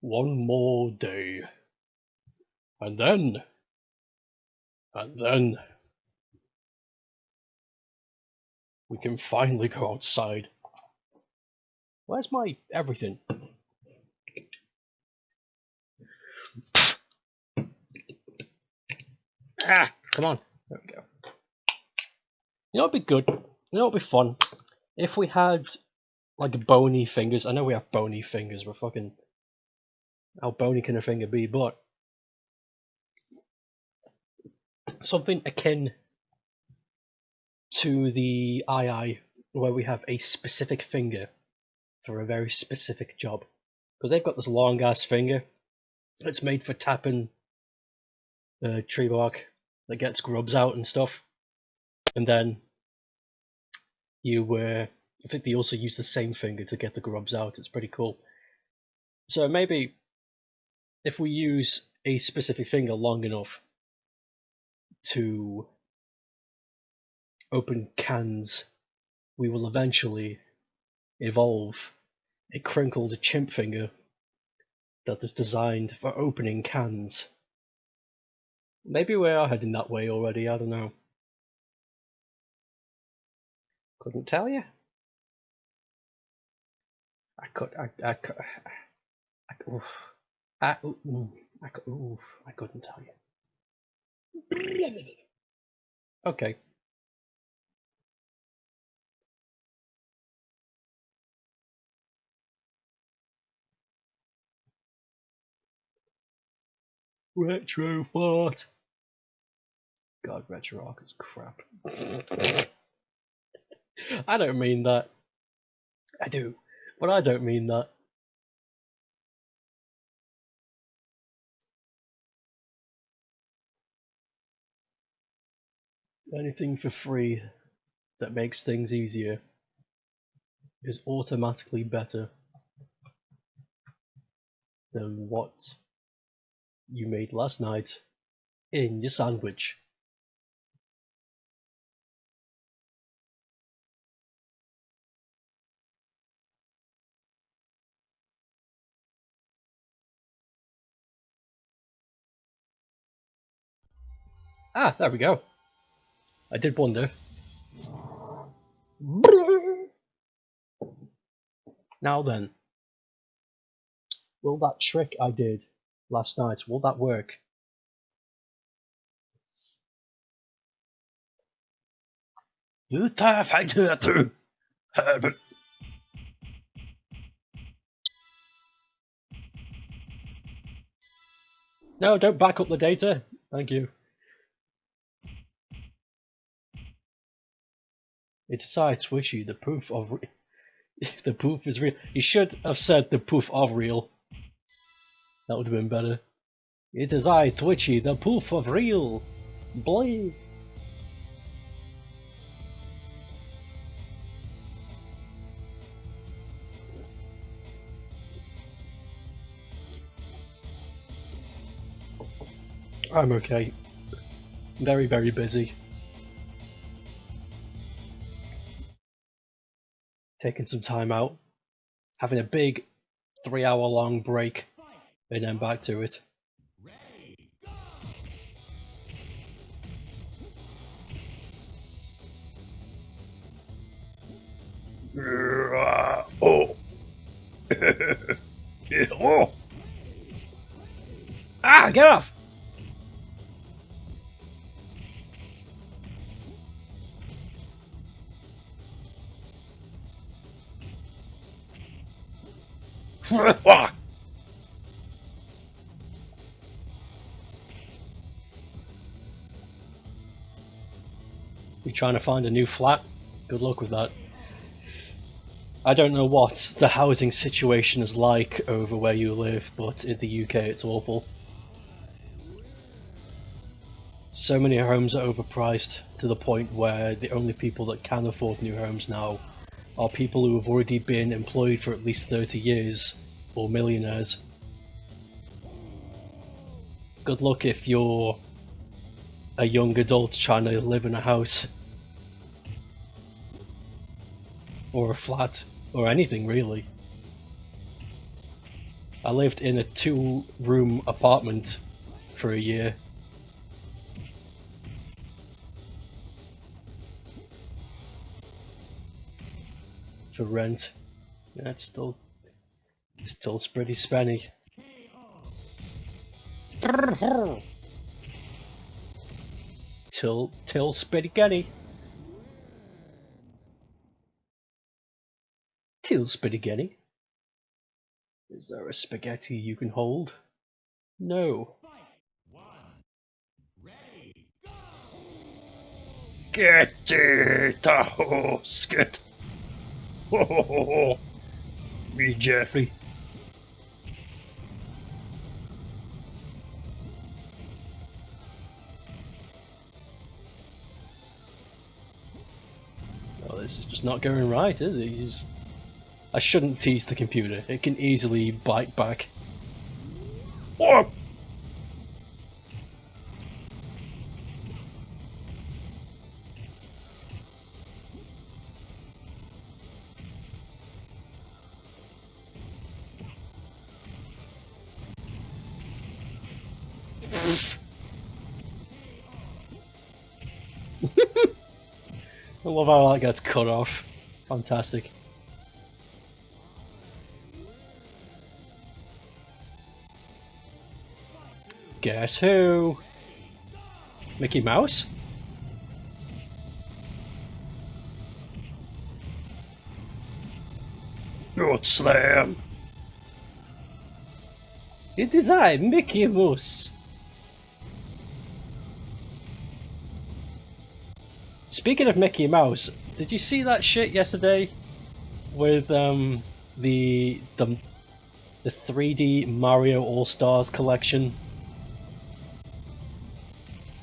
One more day. And then we can finally go outside. Where's my everything? Ah, come on. There we go. You know what'd be good? You know what'd be fun? If we had like bony fingers. I know we have bony fingers, we're fucking... How bony can a finger be? But something akin to the II, where we have a specific finger for a very specific job. Because they've got this long ass finger. It's made for tapping tree bark that gets grubs out and stuff. And then I think they also use the same finger to get the grubs out. It's pretty cool. So maybe if we use a specific finger long enough to open cans, we will eventually evolve a crinkled chimp finger that is designed for opening cans. Maybe we are heading that way already, I don't know. Couldn't tell you. I couldn't tell you. Okay. Retro fart. God, retro arc is crap. I don't mean that. I do, but I don't mean that. Anything for free that makes things easier is automatically better than what you made last night in your sandwich. Ah, there we go. I did wonder. Now then, will that trick I did last night, will that work? Virtua Fighter 2. No, don't back up the data. Thank you. It's Twitchy, the proof of the proof is real. You should have said the proof of real. That would have been better. It is Twitchy, the proof of real. Boy. I'm okay. Very, very busy. Taking some time out. Having a big 3-hour-long break. And then back to it. Oh. Oh. Ah, get off! You trying to find a new flat? Good luck with that. I don't know what the housing situation is like over where you live, but in the UK it's awful. So many homes are overpriced to the point where the only people that can afford new homes now are people who have already been employed for at least 30 years or millionaires. Good luck if you're a young adult trying to live in a house. Or a flat, or anything really. I lived in a 2-room apartment for a year. For rent. Yeah, it's still pretty spenny. Till spaghetti. Till spaghetti. Is there a spaghetti you can hold? No. Get it, oh, skit. Me, Jeffrey. Oh, this is just not going right, is it? I shouldn't tease the computer. It can easily bite back. Oh! I love how that gets cut off. Fantastic. Guess who? Mickey Mouse? Good slam! It is I, Mickey Mouse! Speaking of Mickey Mouse, did you see that shit yesterday? With the 3D Mario All-Stars collection?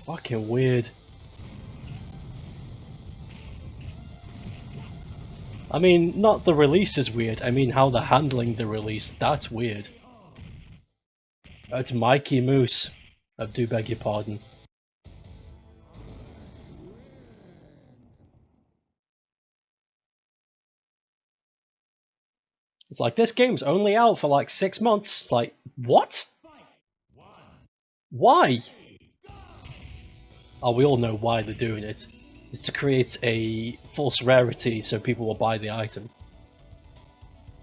Fucking weird. I mean, not the release is weird, I mean how they're handling the release, that's weird. It's Mikey Moose. I do beg your pardon. It's like, this game's only out for like 6 months. It's like, what? Why? Oh, we all know why they're doing it. It's to create a false rarity so people will buy the item.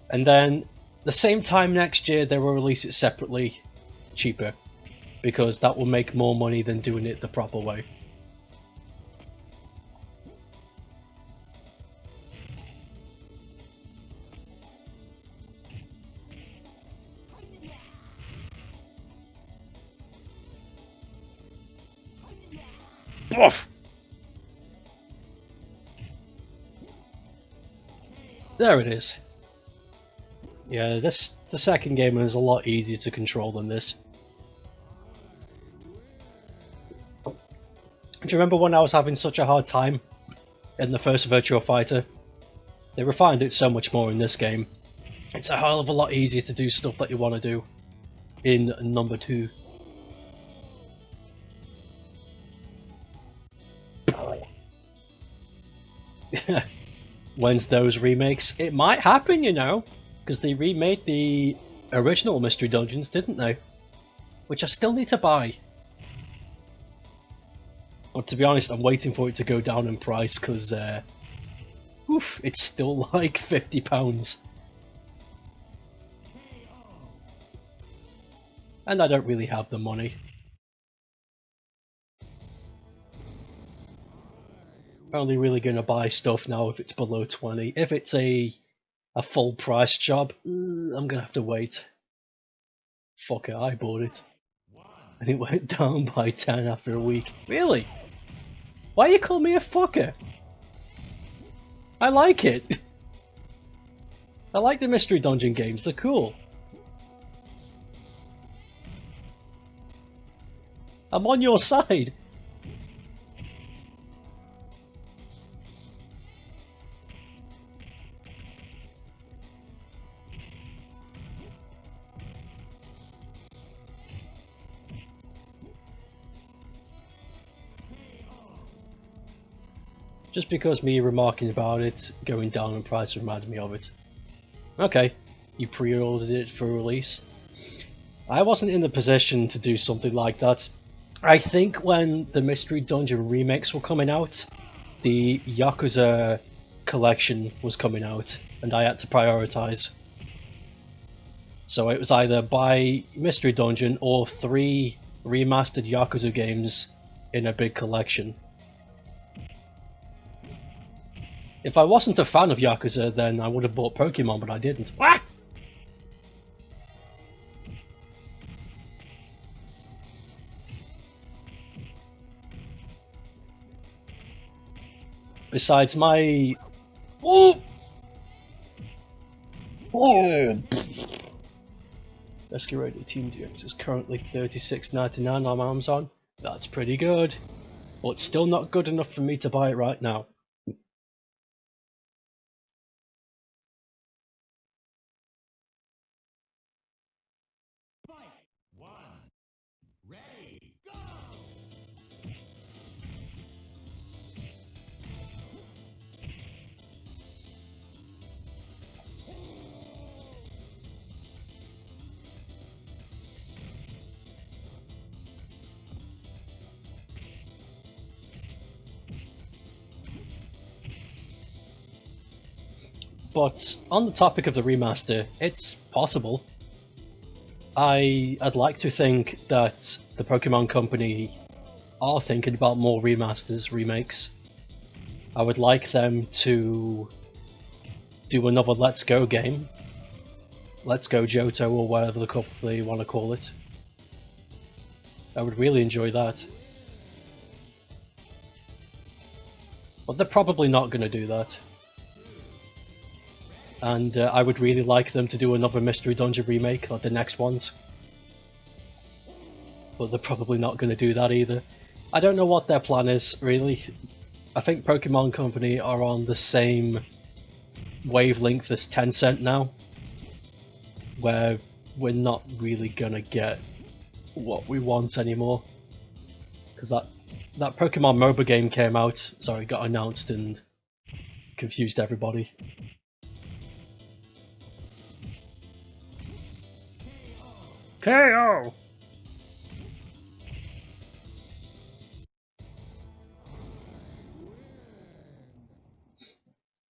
And then, the same time next year, they will release it separately, cheaper. Because that will make more money than doing it the proper way. Boof! There it is. Yeah, the second game is a lot easier to control than this. Do you remember when I was having such a hard time in the first Virtua Fighter? They refined it so much more in this game. It's a hell of a lot easier to do stuff that you want to do in number 2. When's those remakes? It might happen, you know, because they remade the original Mystery Dungeons, didn't they? Which I still need to buy. But to be honest, I'm waiting for it to go down in price because, it's still like £50. And I don't really have the money. Only really gonna buy stuff now if it's below 20. If it's a full price job, I'm gonna have to wait. Fuck it, I bought it. And it went down by 10 after a week. Really? Why you call me a fucker? I like it. I like the Mystery Dungeon games, they're cool. I'm on your side. Just because me remarking about it going down in price reminded me of it. Okay, you pre-ordered it for release. I wasn't in the position to do something like that. I think when the Mystery Dungeon remakes were coming out, the Yakuza collection was coming out, and I had to prioritize. So it was either buy Mystery Dungeon or 3 remastered Yakuza games in a big collection. If I wasn't a fan of Yakuza, then I would have bought Pokemon, but I didn't. Ah! Besides my... Oh! Oh! Rescue Radio Team DX is currently $36.99 on Amazon. That's pretty good, but still not good enough for me to buy it right now. But on the topic of the remaster, it's possible. I'd like to think that the Pokemon Company are thinking about more remasters, remakes. I would like them to do another Let's Go game. Let's Go Johto, or whatever they want to call it. I would really enjoy that. But they're probably not going to do that. And I would really like them to do another Mystery Dungeon remake, like the next ones. But they're probably not going to do that either. I don't know what their plan is, really. I think Pokemon Company are on the same wavelength as Tencent now, where we're not really going to get what we want anymore. Because that Pokemon MOBA game came out, got announced and confused everybody. KO!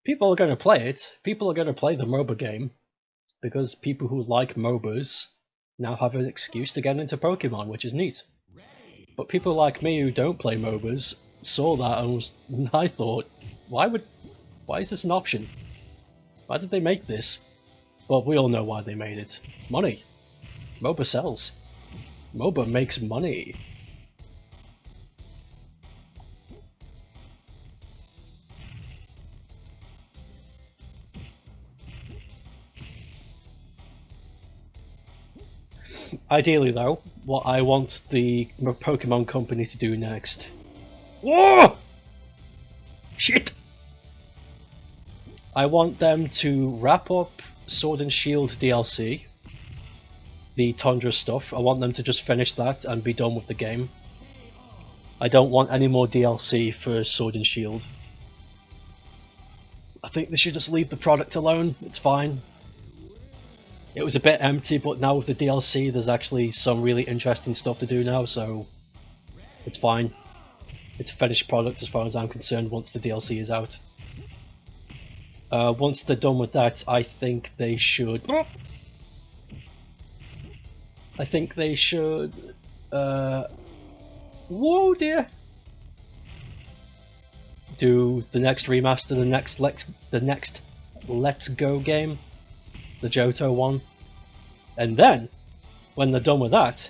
People are going to play it. People are going to play the MOBA game because people who like MOBAs now have an excuse to get into Pokemon, which is neat. But people like me who don't play MOBAs saw that and I thought, why is this an option? Why did they make this? Well, we all know why they made it. Money. MOBA sells. MOBA makes money. Ideally though, what I want the Pokemon Company to do next... Whoa! Shit! I want them to wrap up Sword and Shield DLC, the Tundra stuff. I want them to just finish that and be done with the game. I don't want any more DLC for Sword and Shield. I think they should just leave the product alone, it's fine. It was a bit empty, but now with the DLC there's actually some really interesting stuff to do now, so it's fine. It's a finished product as far as I'm concerned once the DLC is out. Once they're done with that, I think they should... Whoa dear! Do the next remaster, the next Let's Go game, the Johto one, and then when they're done with that,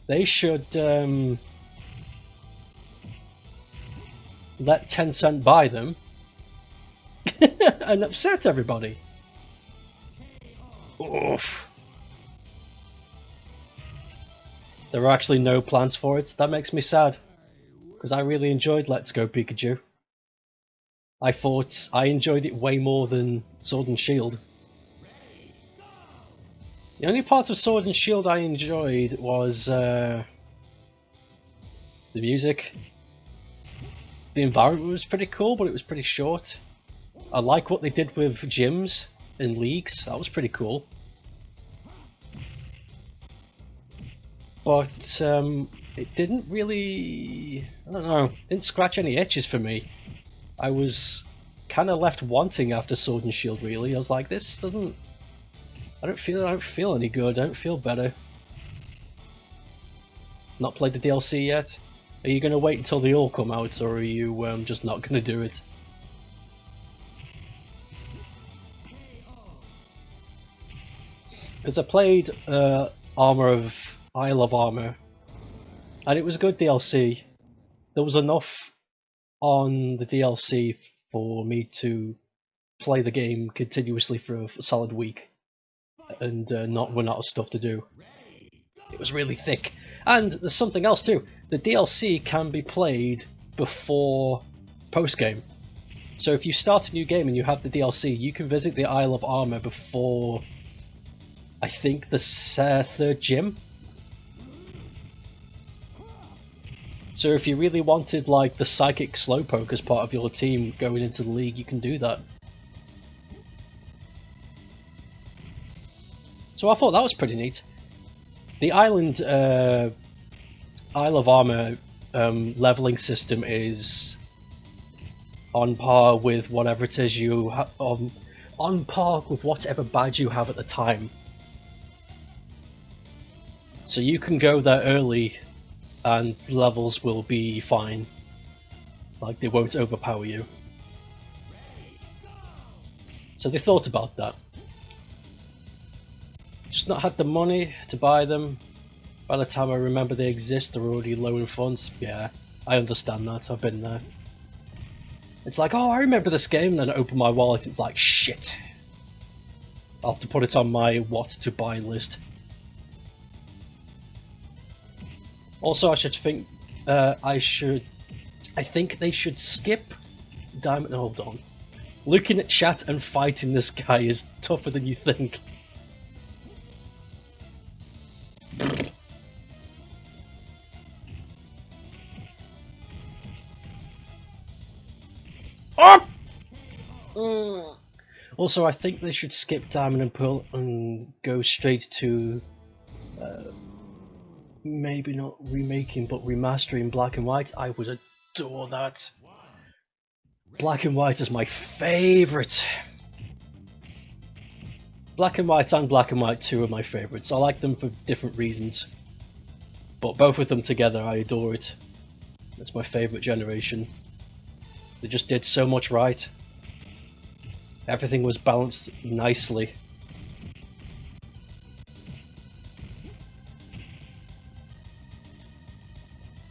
they should let Tencent buy them and upset everybody. Oof. There are actually no plans for it. That makes me sad, because I really enjoyed Let's Go Pikachu. I thought I enjoyed it way more than Sword and Shield. The only part of Sword and Shield I enjoyed was the music. The environment was pretty cool, but it was pretty short. I like what they did with gyms and leagues. That was pretty cool. but it didn't really, I don't know, didn't scratch any itches for me. I was kind of left wanting after Sword and Shield. Really, I was like, this doesn't. I don't feel any good. I don't feel better. Not played the DLC yet. Are you going to wait until they all come out, or are you just not going to do it? Because I played Isle of Armor, and it was good DLC. There was enough on the DLC for me to play the game continuously for a solid week, and not run out of stuff to do. It was really thick. And there's something else too. The DLC can be played before post-game. So if you start a new game and you have the DLC, you can visit the Isle of Armor before, I think, the third gym. So if you really wanted like the Psychic Slowpoke as part of your team going into the league, you can do that. So I thought that was pretty neat. The Isle of Armor leveling system is on par with whatever it is you have, on par with whatever badge you have at the time. So you can go there early and levels will be fine. Like, they won't overpower you. So they thought about that. Just not had the money to buy them. By the time I remember they exist, they're already low in funds. Yeah, I understand that, I've been there. It's like, oh, I remember this game, then I open my wallet, it's like, shit. I'll have to put it on my what to buy list. Also, I think they should skip Diamond. Hold on. Looking at chat and fighting this guy is tougher than you think. Also, I think they should skip Diamond and Pearl and go straight to maybe not remaking but remastering Black and White. I would adore that. Black and White is my favourite. Black and White and Black and White 2 are my favourites. I like them for different reasons, but both of them together, I adore it. It's my favourite generation. They just did so much right. Everything was balanced nicely.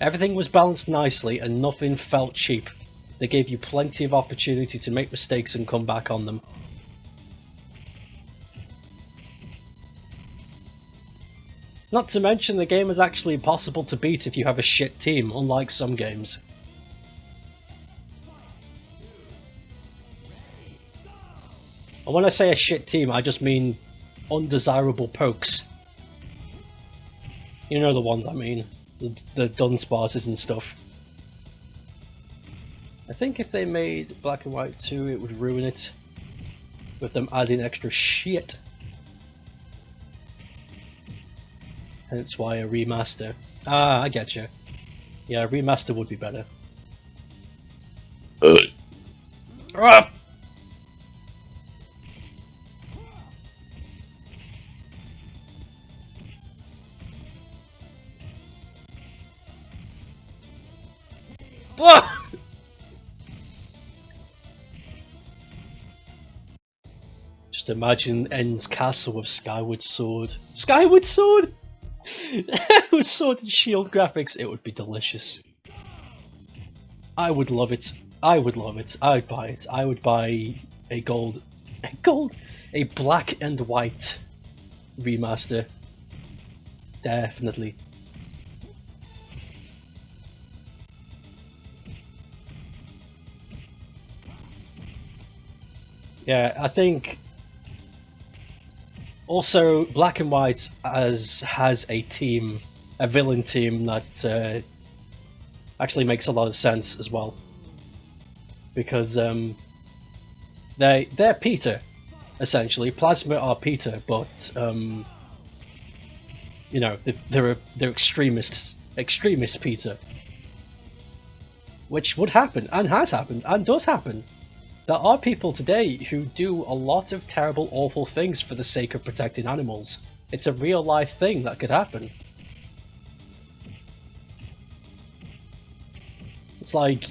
Everything was balanced nicely and nothing felt cheap. They gave you plenty of opportunity to make mistakes and come back on them. Not to mention, the game is actually possible to beat if you have a shit team, unlike some games. And when I say a shit team, I just mean undesirable pokes. You know the ones I mean. The Dunsparces and stuff. I think if they made Black and White 2, it would ruin it. With them adding extra shit. Hence why a remaster. Ah, I get you. Yeah, a remaster would be better. Ah! Just imagine End's castle with Skyward Sword. Skyward Sword! With Sword and Shield graphics, it would be delicious. I would love it. I would love it. I'd buy it. I would buy a black and white remaster. Definitely. Yeah, I think also Black and White has a team, a villain team that actually makes a lot of sense as well, because they're Peter, essentially. Plasma are Peter, but You know, they're extremists, Peter. Which would happen, and has happened, and does happen. There are people today who do a lot of terrible, awful things for the sake of protecting animals. It's a real life thing that could happen. It's like,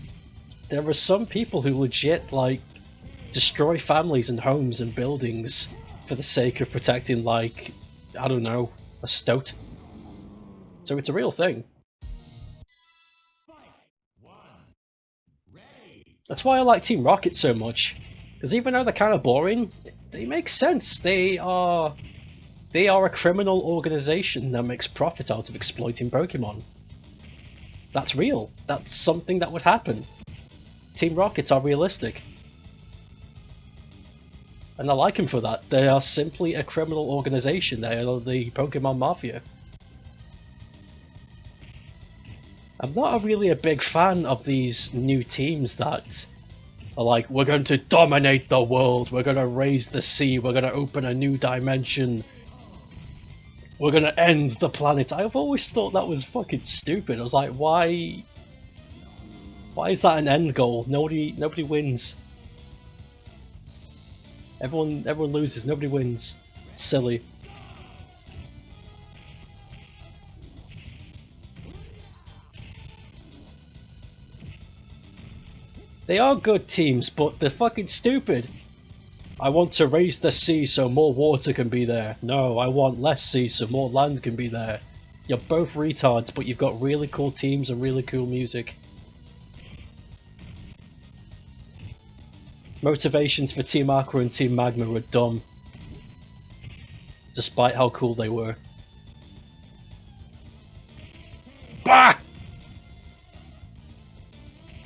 there are some people who legit, like, destroy families and homes and buildings for the sake of protecting, like, I don't know, a stoat. So it's a real thing. That's why I like Team Rocket so much, because even though they're kind of boring, they make sense. They are a criminal organization that makes profit out of exploiting Pokemon. That's real. That's something that would happen. Team Rockets are realistic. And I like them for that. They are simply a criminal organization. They are the Pokemon Mafia. I'm not really a big fan of these new teams that are like, we're going to dominate the world, we're going to raise the sea, we're going to open a new dimension, we're going to end the planet. I've always thought that was fucking stupid. I was like, why is that an end goal? Nobody wins. Everyone loses, nobody wins. It's silly. They are good teams, but they're fucking stupid. I want to raise the sea so more water can be there. No, I want less sea so more land can be there. You're both retards, but you've got really cool teams and really cool music. Motivations for Team Aqua and Team Magma were dumb, despite how cool they were. Bah!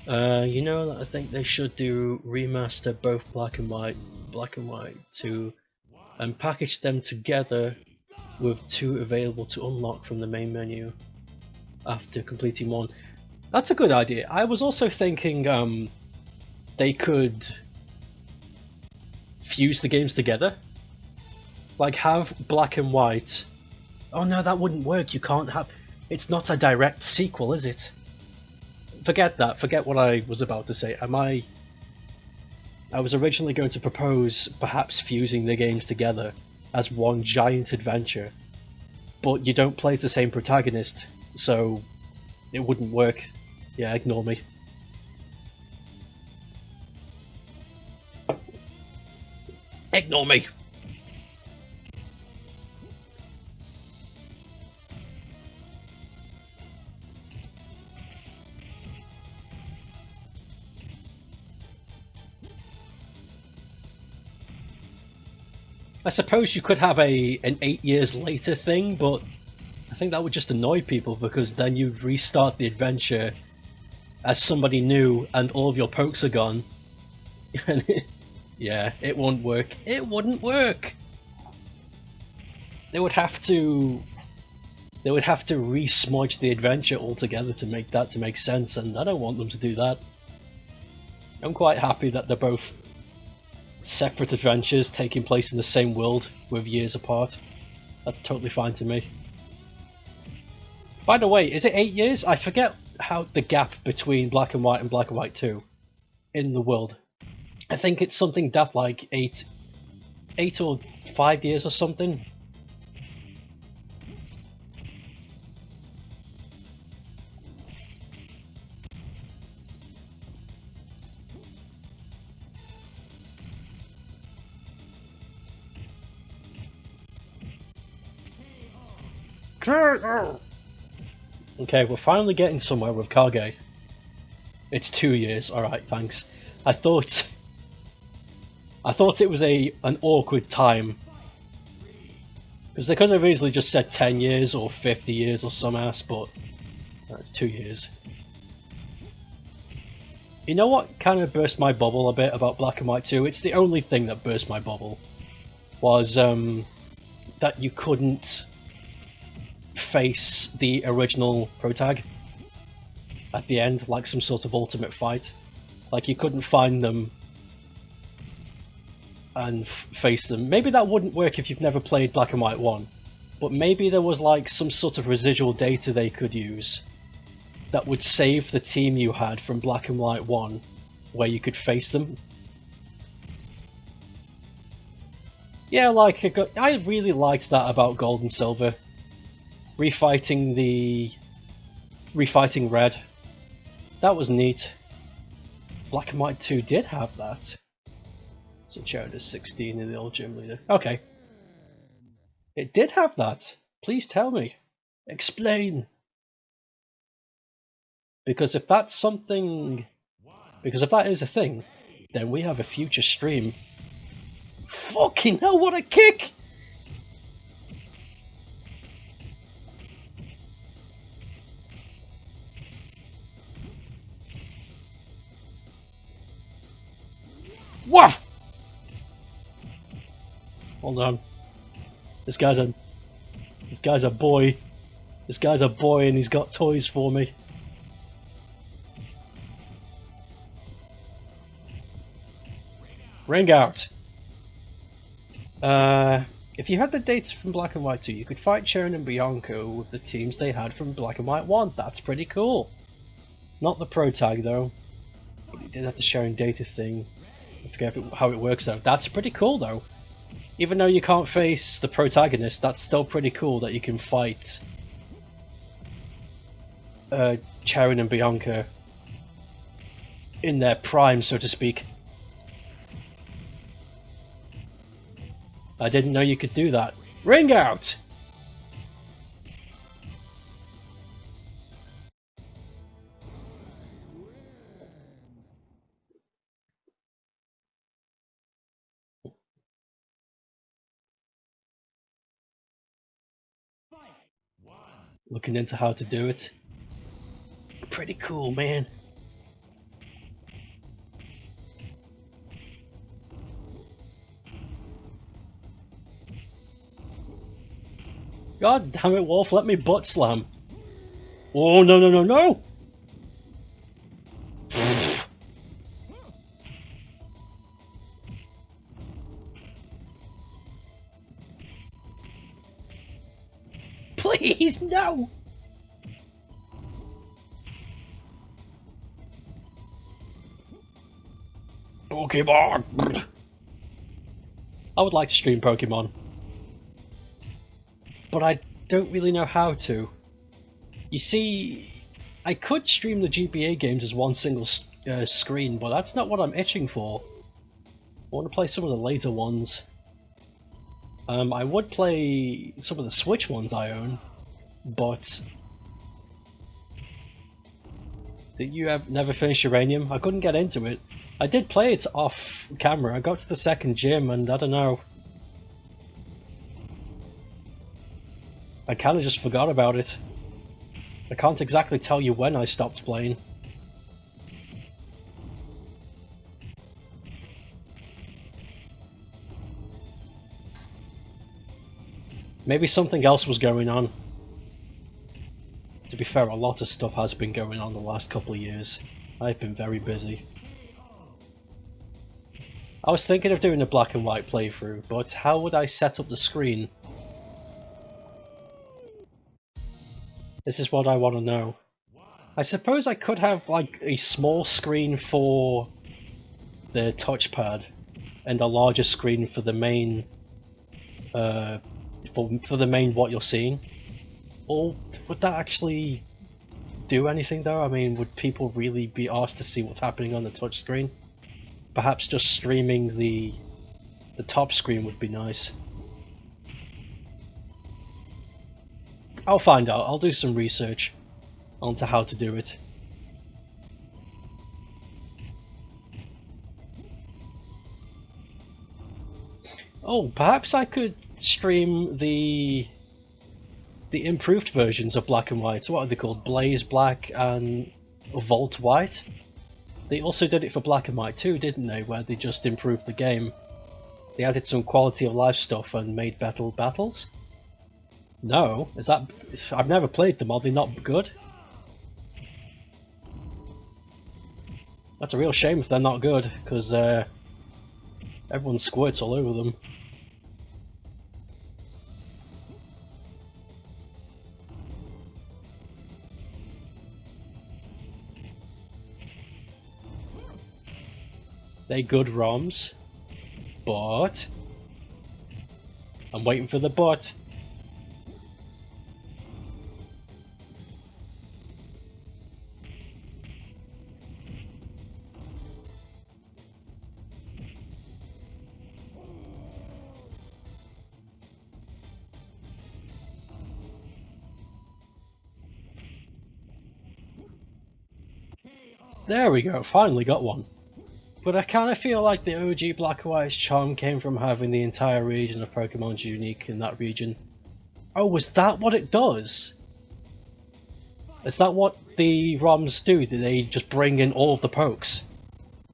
You know, I think they should do remaster both Black and White 2, and package them together with 2 available to unlock from the main menu after completing 1. That's a good idea. I was also thinking they could fuse the games together. Like, have Black and White... Oh no, that wouldn't work. You can't have... It's not a direct sequel, is it? Forget that. Forget what I was about to say. I was originally going to propose perhaps fusing the games together as one giant adventure, but you don't play as the same protagonist, so it wouldn't work. Yeah, ignore me. Ignore me! I suppose you could have an 8 years later thing, but I think that would just annoy people, because then you'd restart the adventure as somebody new and all of your pokes are gone. Yeah, it won't work. It wouldn't work! They would have to re-smudge the adventure altogether to make sense, and I don't want them to do that. I'm quite happy that they're both separate adventures taking place in the same world with years apart. That's totally fine to me. By the way, is it 8 years? I forget how the gap between Black and White 2 in the world. I think it's something daft like 8 or 5 years or something. Okay, we're finally getting somewhere with Kage. It's 2 years. Alright, thanks. I thought it was an awkward time, because they could have easily just said 10 years or 50 years or some ass, but that's 2 years. You know what kind of burst my bubble a bit about Black and White 2? It's the only thing that burst my bubble, was that you couldn't face the original protag at the end, like some sort of ultimate fight. Like, you couldn't find them and face them. Maybe that wouldn't work if you've never played Black and White 1, but maybe there was like some sort of residual data they could use that would save the team you had from Black and White 1, where you could face them. Yeah, like I really liked that about Gold and Silver. Refighting Red. That was neat. Black and White 2 did have that. So Chowder's 16 in the old gym leader. Okay. It did have that. Please tell me. Explain. Because if that's something... Because if that is a thing, then we have a future stream. Fucking hell, what a kick! Woof! Hold on. This guy's a boy. This guy's a boy and he's got toys for me. Ring out. If you had the data from Black and White 2, you could fight Sharon and Bianco with the teams they had from Black and White 1. That's pretty cool. Not the pro tag though. But you did have the sharing data thing. I forget how it works though. That's pretty cool though. Even though you can't face the protagonist, that's still pretty cool that you can fight Sharon and Bianca in their prime, so to speak. I didn't know you could do that. Ring out! Looking into how to do it. Pretty cool, man. God damn it, Wolf, let me butt slam. Oh, no, no, no, no! Please, no! Pokemon! I would like to stream Pokemon, but I don't really know how to. You see, I could stream the GBA games as one single screen, but that's not what I'm itching for. I want to play some of the later ones. I would play some of the Switch ones I own, but... Did you never finish Uranium? I couldn't get into it. I did play it off camera. I got to the second gym and I don't know. I kind of just forgot about it. I can't exactly tell you when I stopped playing. Maybe something else was going on. To be fair, a lot of stuff has been going on the last couple of years. I've been very busy. I was thinking of doing a black and white playthrough, but how would I set up the screen? This is what I want to know. I suppose I could have like a small screen for the touchpad and a larger screen for the main for the main what you're seeing. Or would that actually do anything though? I mean, would people really be asked to see what's happening on the touch screen? Perhaps just streaming the top screen would be nice. I'll find out. I'll do some research onto how to do it. Oh, perhaps I could stream the improved versions of Black and White. What are they called? Blaze Black and Volt White? They also did it for Black and White too, didn't they? Where they just improved the game. They added some quality of life stuff and made better battles? No? Is that... I've never played them. Are they not good? That's a real shame if they're not good, because everyone squirts all over them. They good ROMs, but I'm waiting for the but. There we go, finally got one. But I kind of feel like the OG Black and White's charm came from having the entire region of Pokemon's unique in that region. Oh, was that what it does? Is that what the ROMs do? Do they just bring in all of the pokes?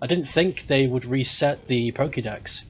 I didn't think they would reset the Pokédex.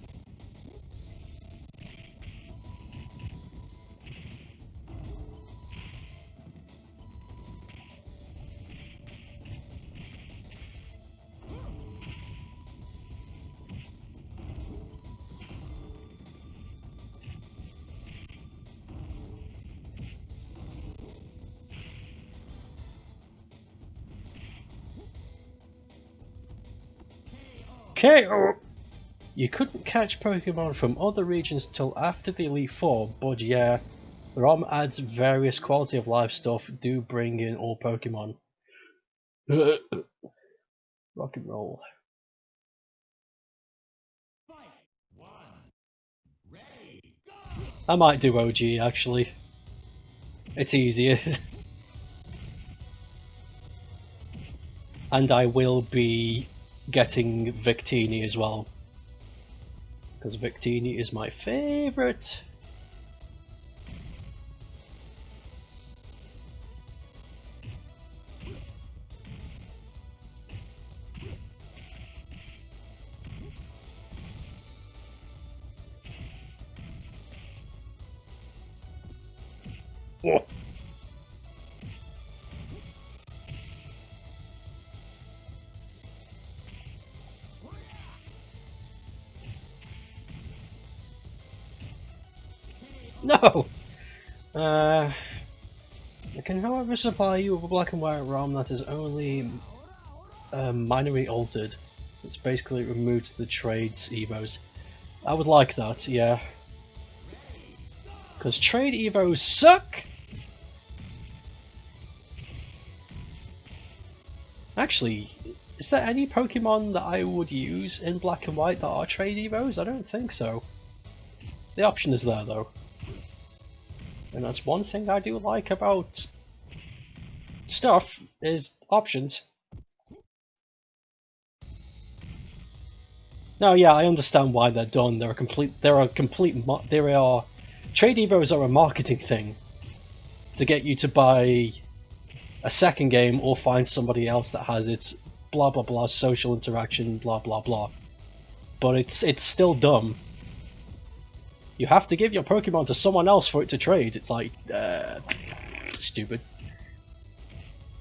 KO! You couldn't catch Pokemon from other regions till after the Elite Four, but yeah, the ROM adds various quality of life stuff, do bring in all Pokemon. Rock and roll. I might do OG actually. It's easier. And I will be getting Victini as well. Because Victini is my favourite. Oh. No! I can however supply you with a black and white ROM that is only minorly altered, so it's basically removed the trades evos. I would like that, yeah. Because trade evos suck! Actually, is there any Pokemon that I would use in black and white that are trade evos? I don't think so. The option is there though. And that's one thing I do like about stuff, is options. Now, yeah, I understand why they're done. Trade evos are a marketing thing to get you to buy a second game or find somebody else that has its blah blah blah social interaction blah blah blah. But it's still dumb. You have to give your Pokemon to someone else for it to trade. It's like, stupid.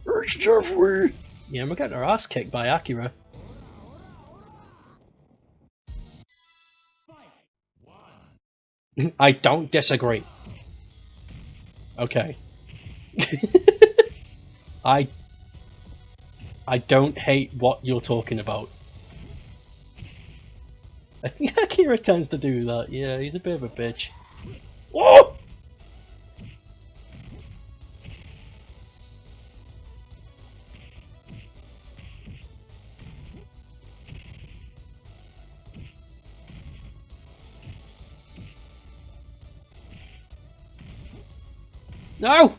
It's Jeffrey! Yeah, we're getting our ass kicked by Akira. I don't disagree. Okay. I don't hate what you're talking about. I think Akira tends to do that, yeah, he's a bit of a bitch. Whoa! No!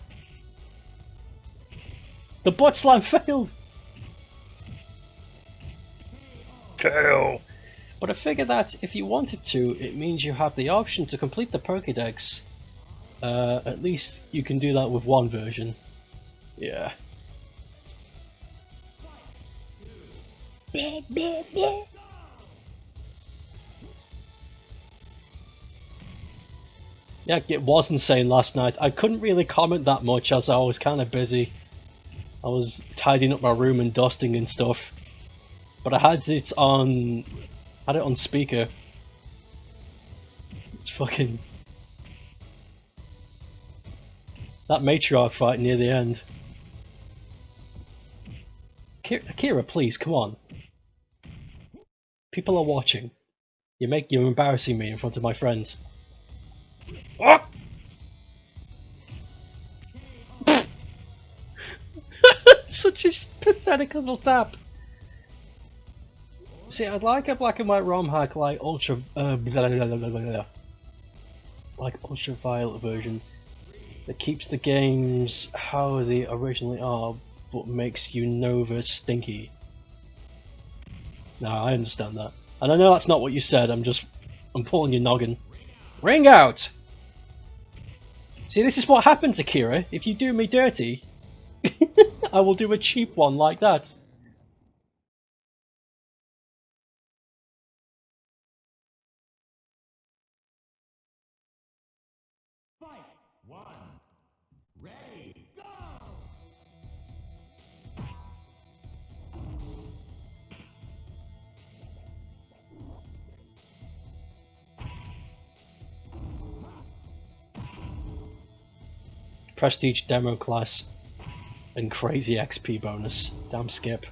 The butt slam failed! KO! But I figure that if you wanted to, it means you have the option to complete the Pokédex. At least you can do that with one version. Yeah. Yeah, it was insane last night. I couldn't really comment that much as I was kind of busy. I was tidying up my room and dusting and stuff. But I had it on speaker. It's fucking... that matriarch fight near the end. Akira, please, come on. People are watching. You're embarrassing me in front of my friends. Oh! Such a pathetic little tap. See, I'd like a black and white ROM hack like like ultraviolet version that keeps the games how they originally are, but makes Unova stinky. Nah, I understand that, and I know that's not what you said. I'm pulling your noggin. Ring out. See, this is what happens, Akira. If you do me dirty, I will do a cheap one like that. Fight! 1. Ready, go! Prestige demo class and crazy XP bonus. Damn skip.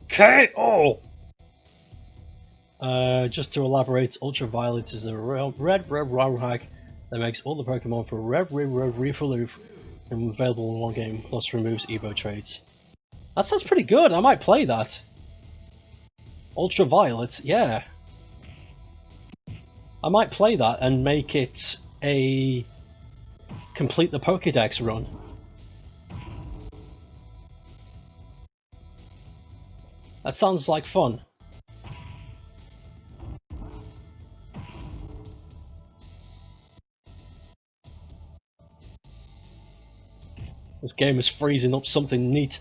KO! Just to elaborate, Ultraviolet is a red ROM hack that makes all the Pokemon for Red Reefaloof and available in one game, plus removes Evo traits. That sounds pretty good, I might play that. Ultraviolet, yeah. I might play that and make it a complete the Pokédex run. That sounds like fun. This game is freezing up something neat.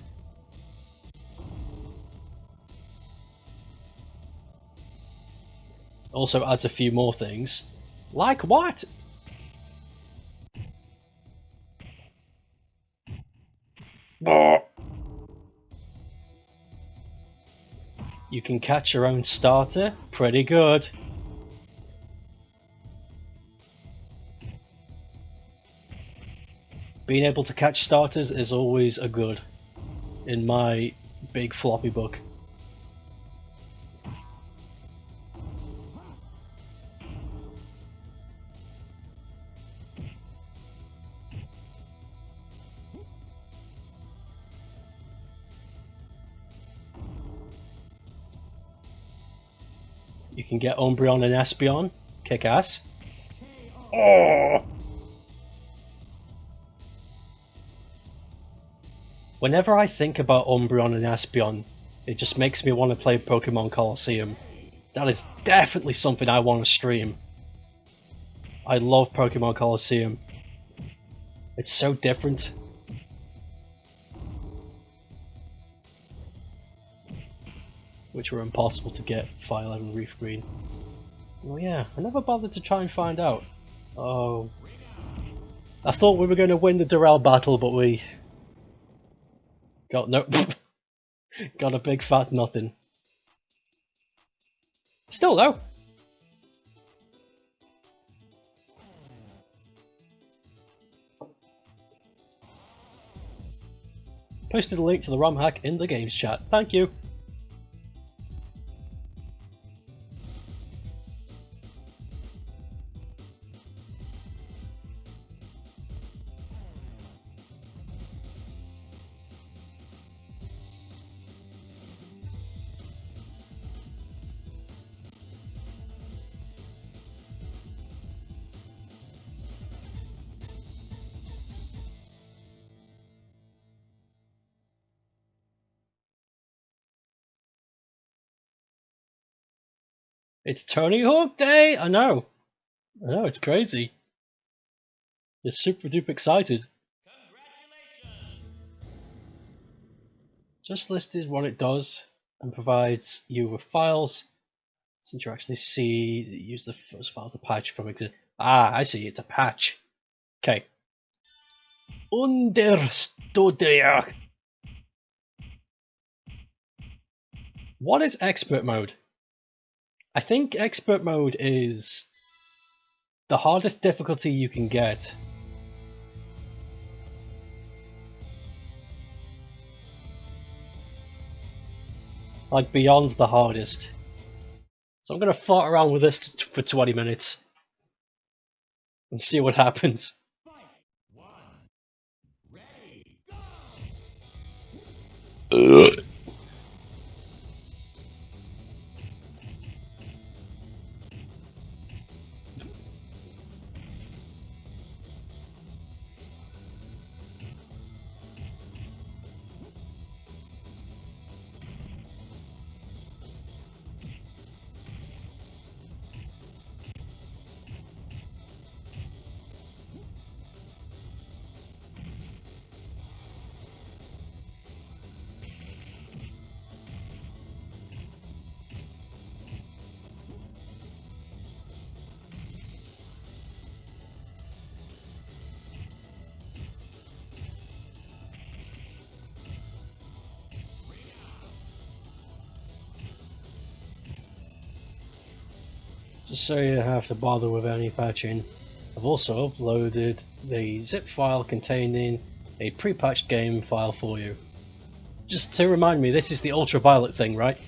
Also adds a few more things. Like what? You can catch your own starter? Pretty good. Being able to catch starters is always a good in my big floppy book. You can get Umbreon and Espeon. Kick ass. Oh! Whenever I think about Umbreon and Espeon, it just makes me want to play Pokemon Colosseum. That is definitely something I want to stream. I love Pokemon Colosseum. It's so different. Which were impossible to get Fire 11 Reef Green. Oh yeah, I never bothered to try and find out. Oh. I thought we were going to win the Durrell battle, but we got no... got a big fat nothing. Still though. Posted a link to the ROM hack in the games chat. Thank you. It's Tony Hawk Day! I know, it's crazy. Just super duper excited. Just listed what it does. and provides you with files. Since you actually use the first file to patch from exit. Ah, I see, it's a patch. Okay. Understood. What is expert mode? I think expert mode is the hardest difficulty you can get. Like beyond the hardest. So I'm gonna fart around with this for 20 minutes and see what happens. Just so you have to bother with any patching, I've also uploaded the zip file containing a pre-patched game file for you. Just to remind me, this is the ultraviolet thing, right?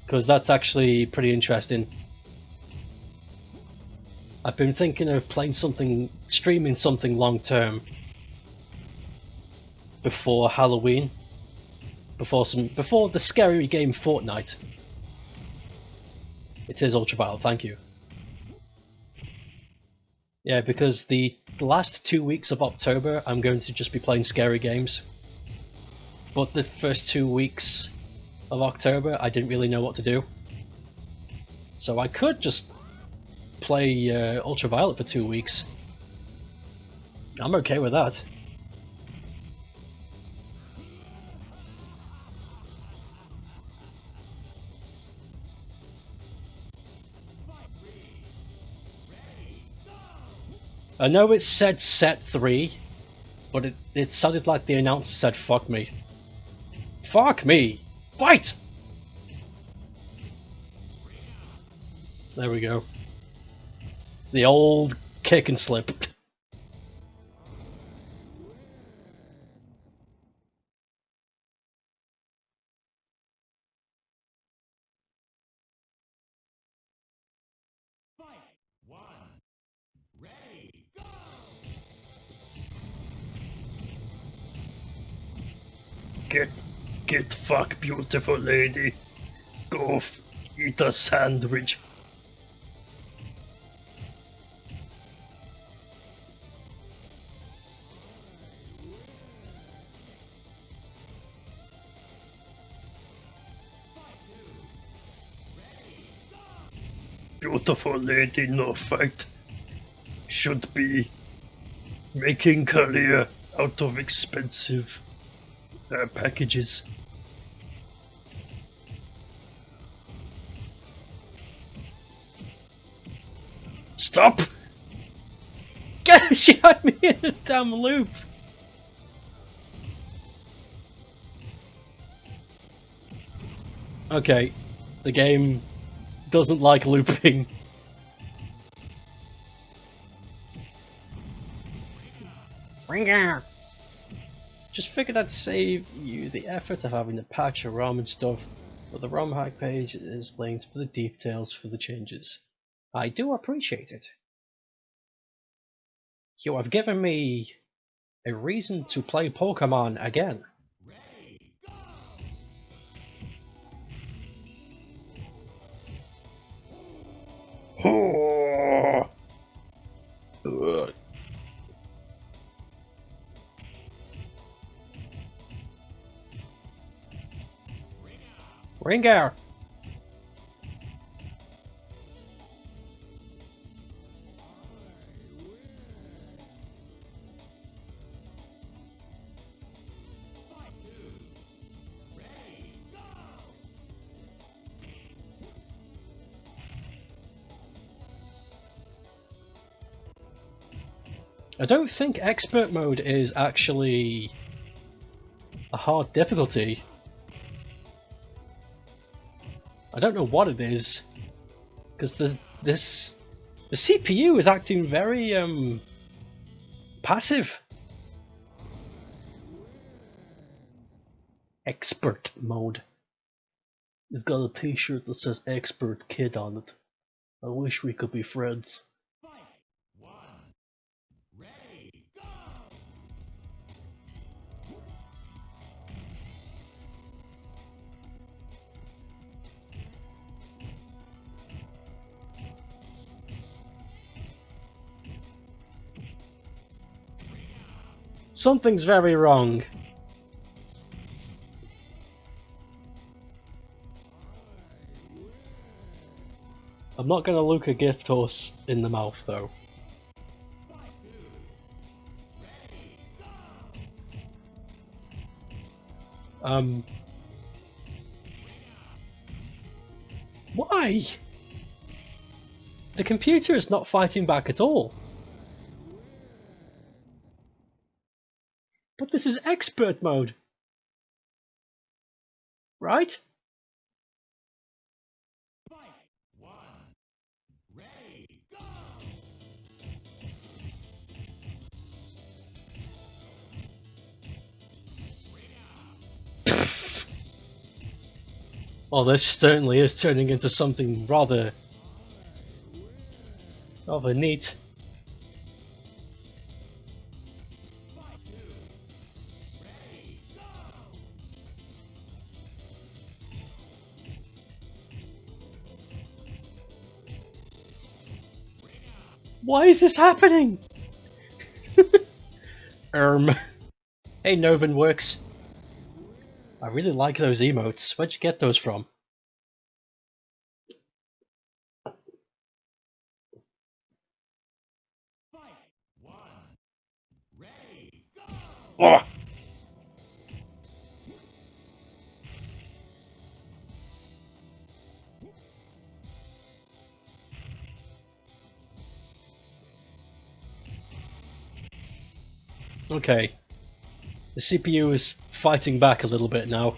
Because that's actually pretty interesting. I've been thinking of streaming something long term before Halloween, before the scary game Fortnite. It is ultraviolet, thank you. Yeah, because the last 2 weeks of October I'm going to just be playing scary games. But the first 2 weeks of October I didn't really know what to do. So I could just play ultraviolet for 2 weeks. I'm okay with that. I know it said set 3, but it sounded like the announcer said fuck me. Fuck me! Fight! There we go. The old kick and slip. Get fuck, beautiful lady. Go eat a sandwich. Beautiful lady, no fight. Should be making career out of expensive packages. Stop! She had me in a damn loop! Okay, the game doesn't like looping. Ringer! Just figured I'd save you the effort of having to patch a ROM and stuff, but the ROM hack page is linked for the details for the changes. I do appreciate it. You have given me a reason to play Pokemon again. Ringer! I don't think expert mode is actually a hard difficulty. I don't know what it is, because the CPU is acting very passive. Expert mode. It's got a t-shirt that says Expert Kid on it. I wish we could be friends. Fight! One. Ready, go! Something's very wrong. I'm not gonna look a gift horse in the mouth though. Why? The computer is not fighting back at all. But this is expert mode. Right? Fight! One. Ready, go! Well, this certainly is turning into something rather neat. Why is this happening? Hey, Novan Works. I really like those emotes. Where'd you get those from? Fight! One. Ready, go! Oh! Okay. The CPU is fighting back a little bit now.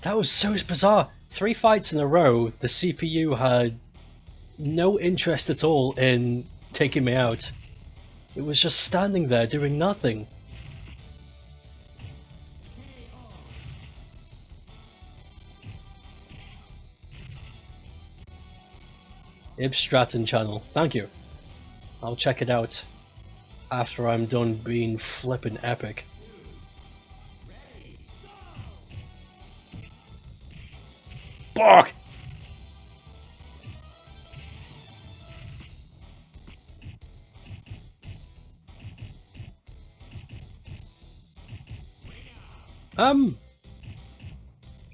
That was so bizarre. 3 fights in a row, the CPU had no interest at all in taking me out. It was just standing there doing nothing. Ibstratton channel, thank you. I'll check it out after I'm done being flippin' epic. Bark!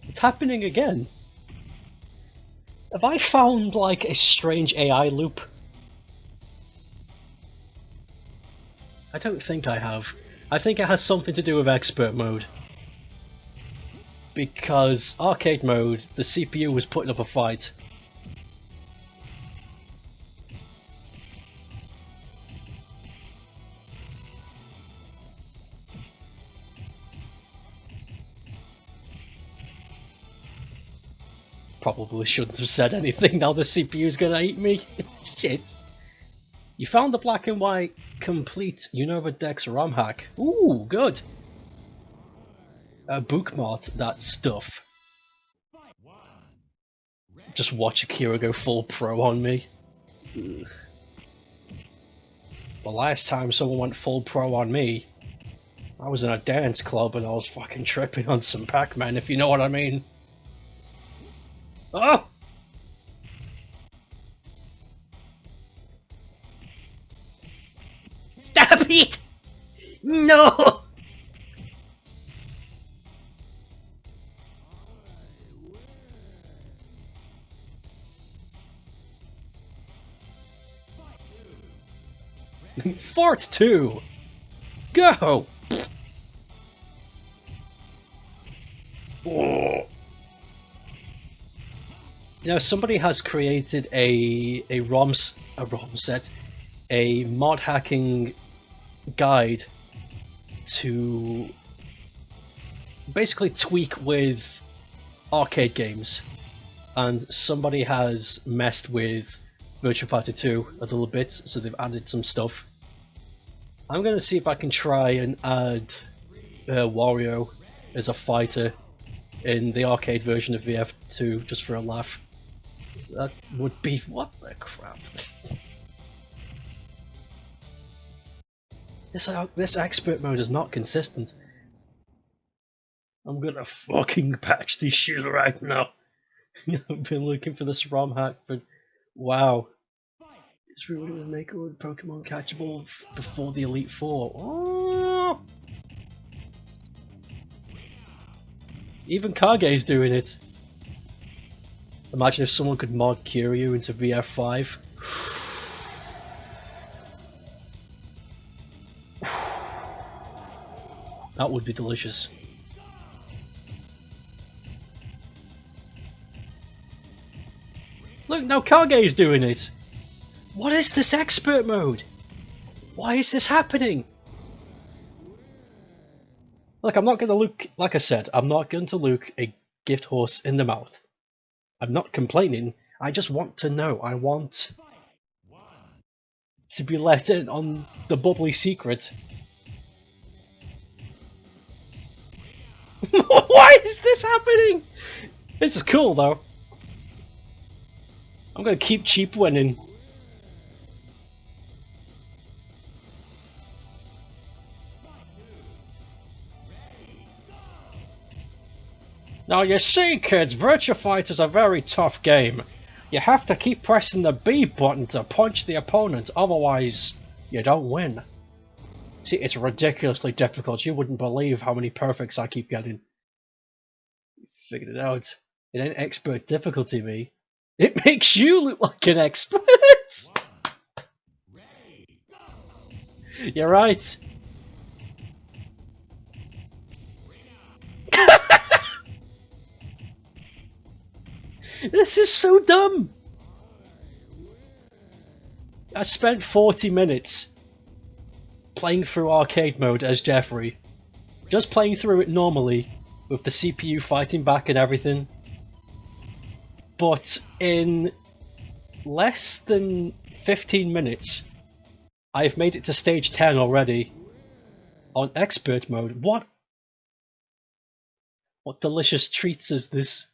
It's happening again. Have I found like a strange AI loop? I don't think I have. I think it has something to do with expert mode. Because arcade mode, the CPU was putting up a fight. Probably shouldn't have said anything, now the CPU's gonna eat me. Shit. You found the black and white complete Unova Dex ROM hack. Ooh, good. Bookmarked that stuff. Just watch Akira go full pro on me. Ugh. The last time someone went full pro on me, I was in a dance club and I was fucking tripping on some Pac-Man, if you know what I mean. Oh! Stop it! No! Fart 2! Go! Oh. You know, somebody has created a ROM set, a mod hacking guide to basically tweak with arcade games, and somebody has messed with Virtua Fighter 2 a little bit, so they've added some stuff. I'm gonna see if I can try and add Wario as a fighter in the arcade version of VF2 just for a laugh. That would be what the crap. This expert mode is not consistent. I'm gonna fucking patch this shit right now. I've been looking for this ROM hack, but wow. It's really gonna make a Pokemon catchable before the Elite Four. Oh! Even Kage's doing it. Imagine if someone could mod Kiryu into VF5. That would be delicious. Look, now Kage's doing it! What is this expert mode? Why is this happening? Look, I'm not going to look, like I said, I'm not going to look a gift horse in the mouth. I'm not complaining, I just want to know. I want to be let in on the bubbly secret. Why is this happening? This is cool though. I'm going to keep cheap winning. Now you see kids, Virtua Fighter's a very tough game. You have to keep pressing the B button to punch the opponent, otherwise you don't win. See, it's ridiculously difficult, you wouldn't believe how many perfects I keep getting. Figured it out. It ain't expert difficulty, me. It makes you look like an expert! You're right. This is so dumb! I spent 40 minutes playing through arcade mode as Jeffrey. Just playing through it normally, with the CPU fighting back and everything. But in less than 15 minutes, I've made it to stage 10 already. On expert mode. What delicious treats is this?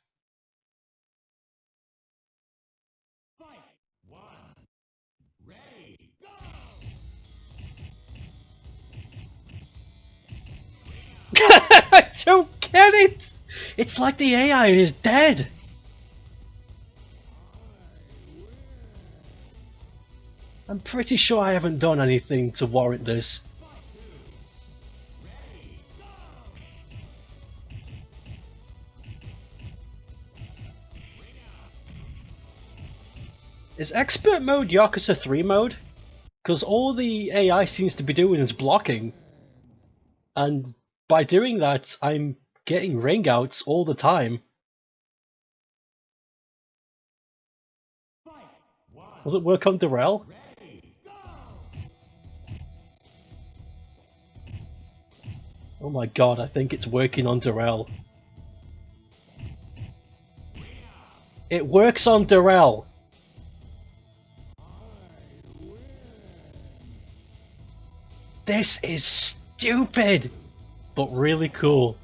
I don't get it! It's like the AI is dead! I'm pretty sure I haven't done anything to warrant this. Is expert mode Yakuza 3 mode? Because all the AI seems to be doing is blocking. And by doing that, I'm getting ring outs all the time. Does it work on Darrell? Oh my god, I think it's working on Darrell. It works on Darrell! This is stupid! But really cool.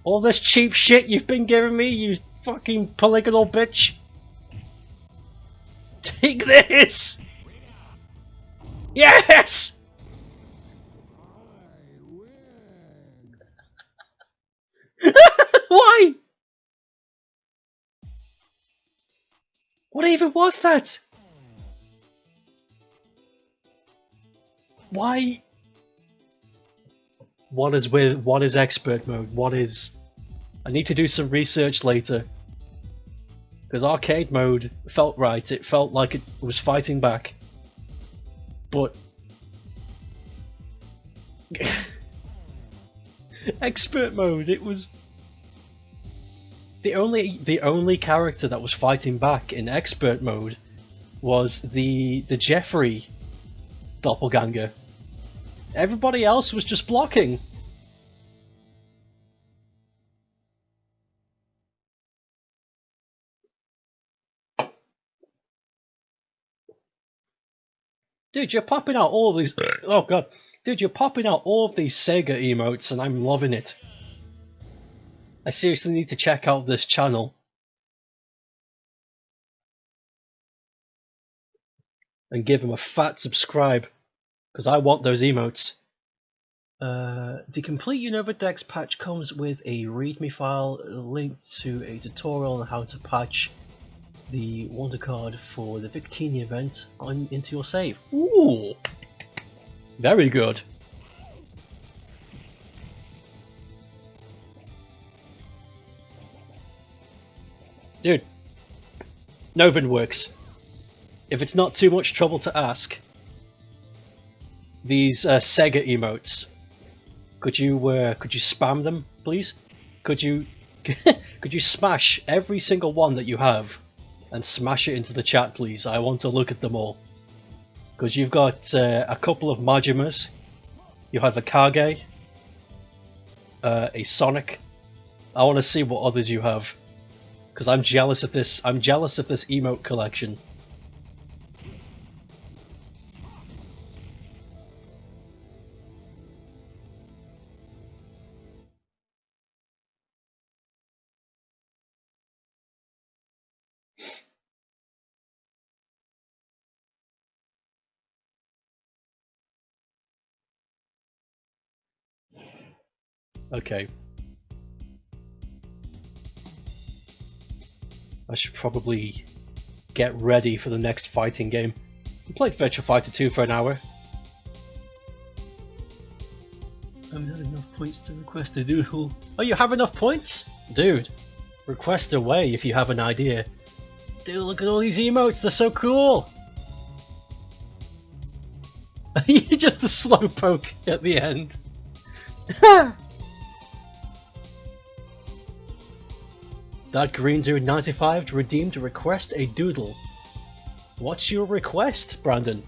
All this cheap shit you've been giving me, you fucking polygonal bitch! Take this! Yes! Why? What even was that? Why? What is expert mode? What is... I need to do some research later. Because arcade mode felt right, it felt like it was fighting back. But... expert mode, it was... The only character that was fighting back in expert mode was the Jeffrey doppelganger. Everybody else was just blocking. Dude, you're popping out all of these. Oh god. Dude, you're popping out all of these Sega emotes and I'm loving it. I seriously need to check out this channel. And give him a fat subscribe. Because I want those emotes. The complete Unova Dex patch comes with a readme file linked to a tutorial on how to patch the wonder card for the Victini event into your save. Ooh! Very good. Dude, Novin works. If it's not too much trouble to ask, these Sega emotes, could you spam them, please? Could you could you smash every single one that you have and smash it into the chat, please? I want to look at them all. Because you've got a couple of Majimas, you have a Kage, a Sonic. I want to see what others you have. Because I'm jealous of this. I'm jealous of this emote collection. Okay. I should probably get ready for the next fighting game. I played Virtua Fighter 2 for an hour. I haven't had enough points to request a doodle. Oh, you have enough points? Dude, request away if you have an idea. Dude, look at all these emotes, they're so cool! You're just the slowpoke at the end. That green dude 95 redeemed to request a doodle. What's your request, Brandon?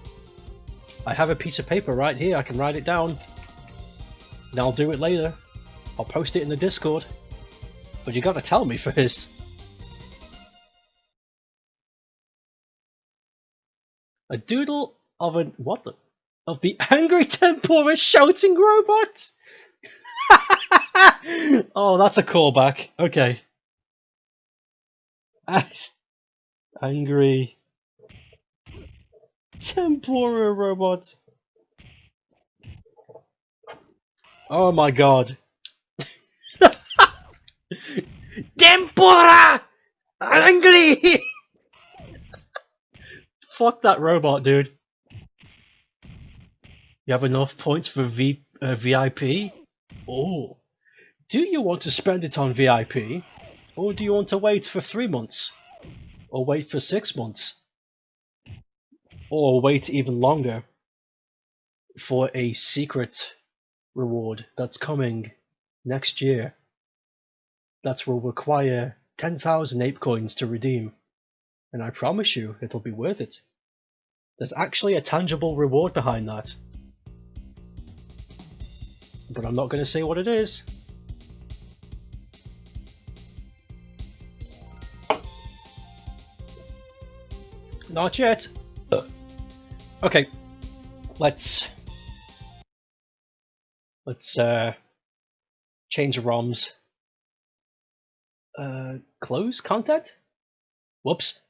I have a piece of paper right here, I can write it down. And I'll do it later. I'll post it in the Discord. But you gotta tell me first. A doodle of an what the? Of the angry tempura shouting robot? Oh, that's a callback. Okay. Angry tempura robot. Oh my god. Tempura! Angry! Fuck that robot, dude. You have enough points for VIP? Oh. Do you want to spend it on VIP? Or do you want to wait for 3 months? Or wait for 6 months? Or wait even longer for a secret reward that's coming next year? That will require 10,000 ape coins to redeem. And I promise you, it'll be worth it. There's actually a tangible reward behind that. But I'm not going to say what it is. Not yet. Okay. Let's change ROMs. Close content? Whoops.